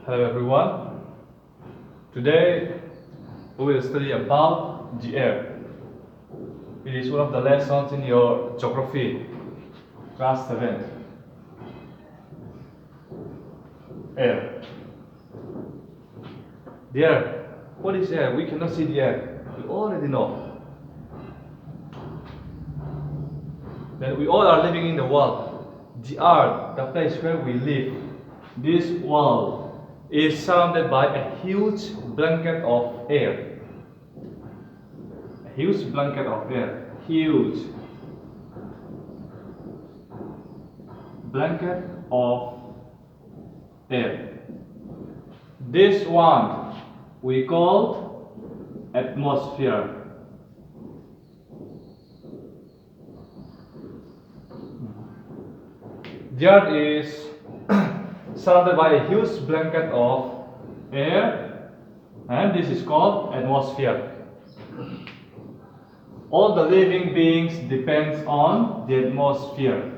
Hello everyone. Today we will study about the air. It is one of the lessons in your geography class 7. Air. The air. What is air? We cannot see the air. We already know that we all are living in the world. The earth, the place where we live, this world is surrounded by a huge blanket of air. A huge blanket of air. Huge blanket of air. This one we call atmosphere. The earth is surrounded by a huge blanket of air, and this is called atmosphere. All the living beings depends on the atmosphere.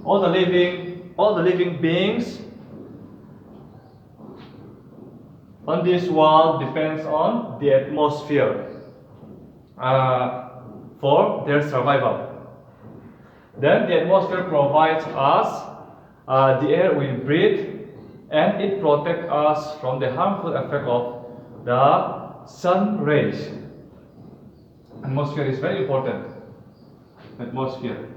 All the living beings on this world depends on the atmosphere for their survival. Then the atmosphere provides us the air we breathe, and it protects us from the harmful effect of the sun rays. Atmosphere is very important. Atmosphere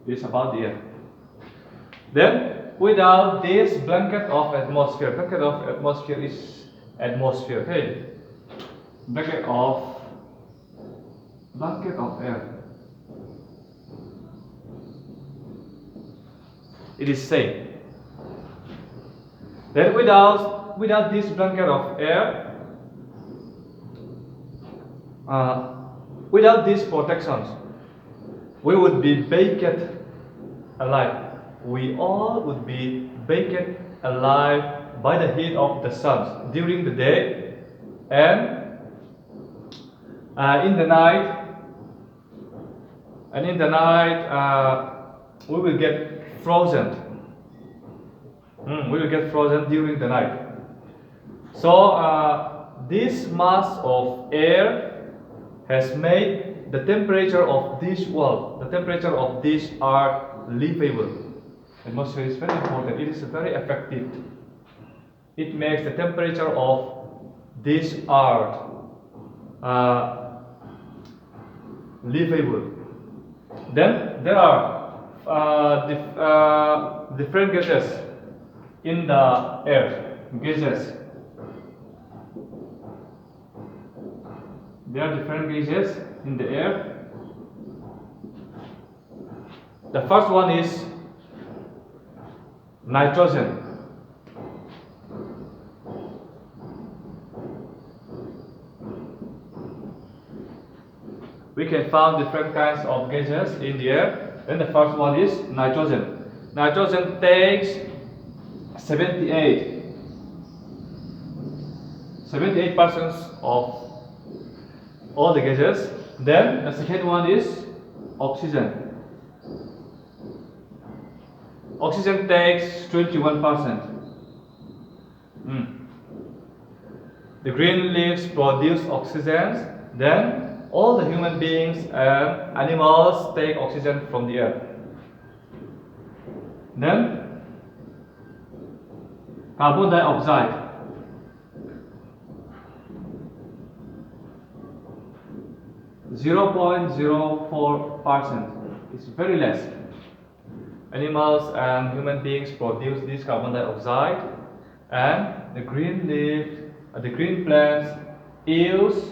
is about the air. Then without this blanket of atmosphere is atmosphere. Okay, blanket of air. It is safe. Then without this blanket of air, without these protections, we would be baked alive. We all would be baked alive by the heat of the sun during the day, and in the night. We will get frozen. We will get frozen during the night. So this mass of air has made the temperature of this world, the temperature of this earth, livable. Atmosphere is very important. It is very effective. It makes the temperature of this earth livable. Then there are different gases in the air. Gases. There are different gases in the air. The first one is nitrogen. We can find different kinds of gases in the air. Then the first one is nitrogen. Nitrogen takes 78% of all the gases. Then the second one is oxygen. Oxygen takes 21%. The green leaves produce oxygen. Then all the human beings and animals take oxygen from the air. Then carbon dioxide. .04%. It's very less. Animals and human beings produce this carbon dioxide, and the green plants use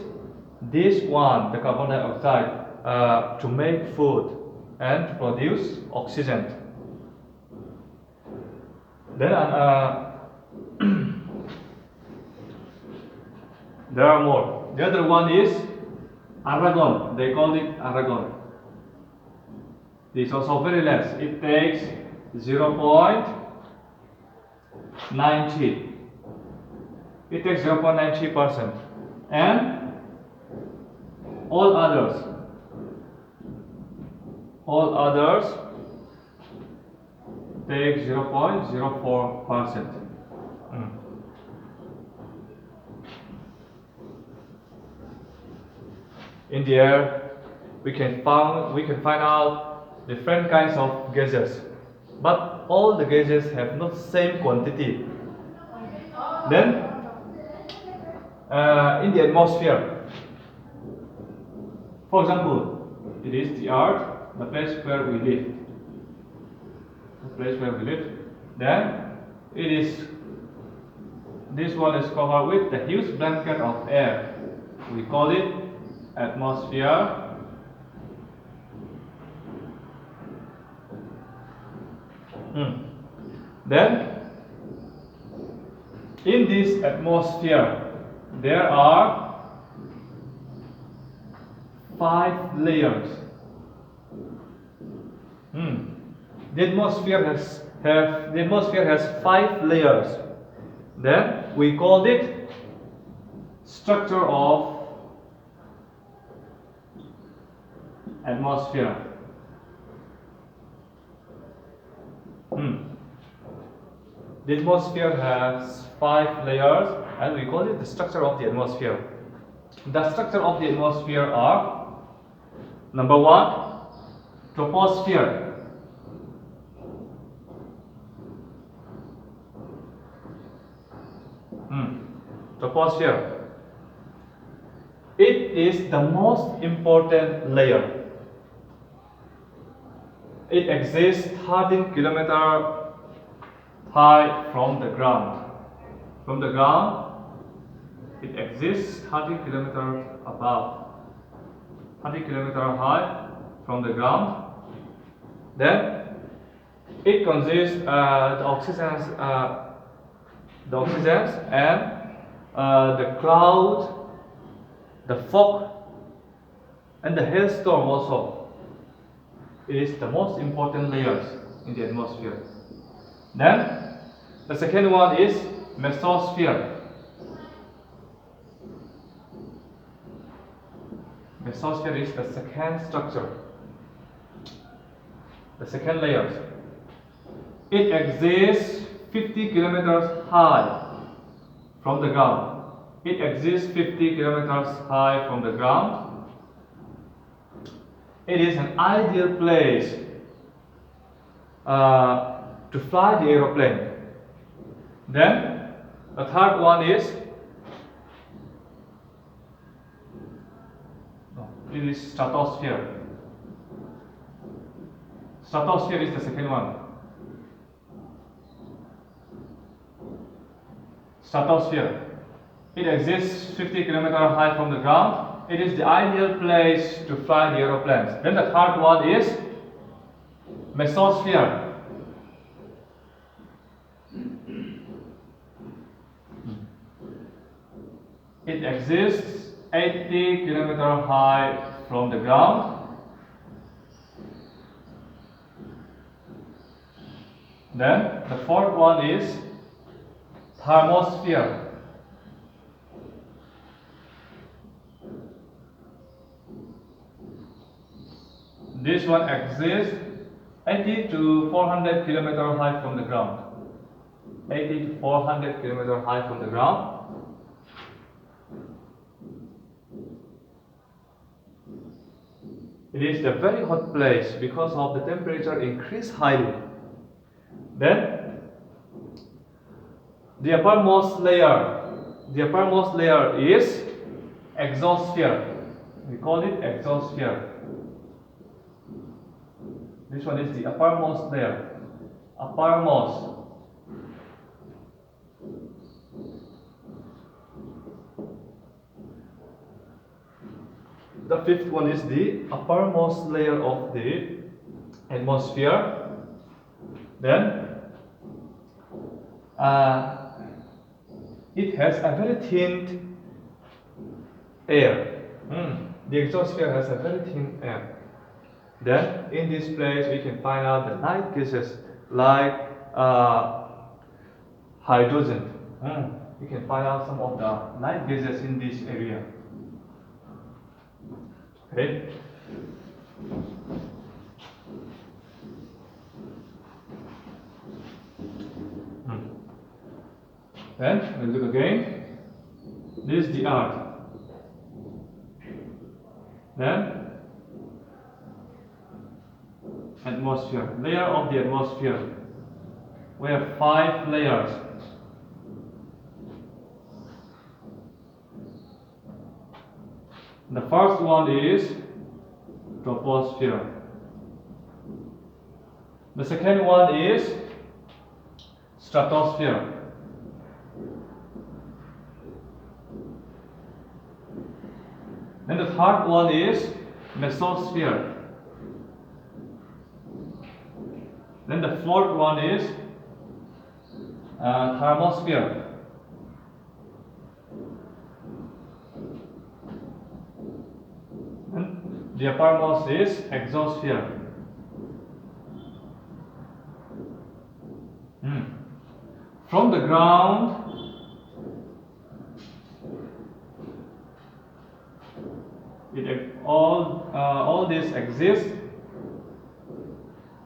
this one, the carbon dioxide, to make food and to produce oxygen. Then there are more. The other one is argon. They call it argon. This is also very less. It takes 0.90. It takes 0.90%, and all others take 0.04%. In the air, we can find out different kinds of gases, but all the gases have not same quantity. Then, in the atmosphere, for example, it is the Earth, the place where we live. Then this one is covered with the huge blanket of air. We call it atmosphere. Then in this atmosphere there are 5 layers. The atmosphere has 5 layers. Then we call it structure of atmosphere. The atmosphere has 5 layers, and we call it the structure of the atmosphere. The structure of the atmosphere are: number 1, troposphere. Troposphere. It is the most important layer. It exists 13 kilometers high from the ground. From the ground, it exists 30 kilometers above, 30 kilometers high from the ground. Then it consists the oxygens and the cloud, the fog, and the hailstorm also. It is the most important layers in the atmosphere. Then the second one is mesosphere. Mesosphere is the second structure, the second layers. It exists 50 kilometers high from the ground. It exists 50 kilometers high from the ground. It is an ideal place to fly the aeroplane. Then the third one is stratosphere. Stratosphere is the second one. Stratosphere. It exists 50 kilometers high from the ground. It is the ideal place to fly the aeroplanes. Then the third one is mesosphere. It exists 80 kilometers high from the ground. Then the fourth one is thermosphere. This one exists 80 to 400 kilometers high from the ground. 80 to 400 kilometers high from the ground. It is a very hot place because of the temperature increase highly. Then the uppermost layer is exosphere. We call it exosphere. This one is the uppermost layer. Uppermost. The fifth one is the uppermost layer of the atmosphere. Then it has a very thin air. The exosphere has a very thin air. Then in this place we can find out the light gases like hydrogen. We can find out some of the light gases in this area. Okay. Then we look again. This is the Earth. Then atmosphere, layer of the atmosphere. We have 5 layers. The first one is troposphere. The second one is stratosphere. Then the third one is Mesosphere. Then the fourth one is thermosphere. And the uppermost is exosphere. From the ground, all this exists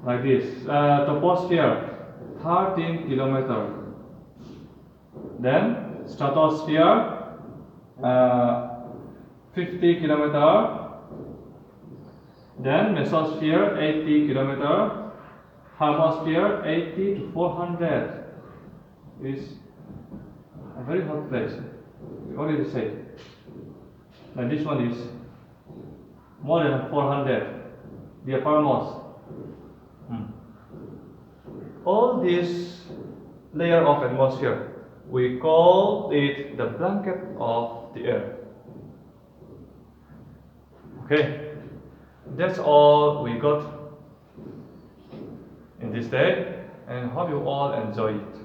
like this. Troposphere 13 kilometer. Then stratosphere 50 kilometer. Then mesosphere 80 kilometer. Thermosphere 80 to 400. Is a very hot place. We already said. And this one is more than 400. The uppermost. All this layer of atmosphere, we call it the blanket of the Earth. Okay, that's all we got in this day, and hope you all enjoy it.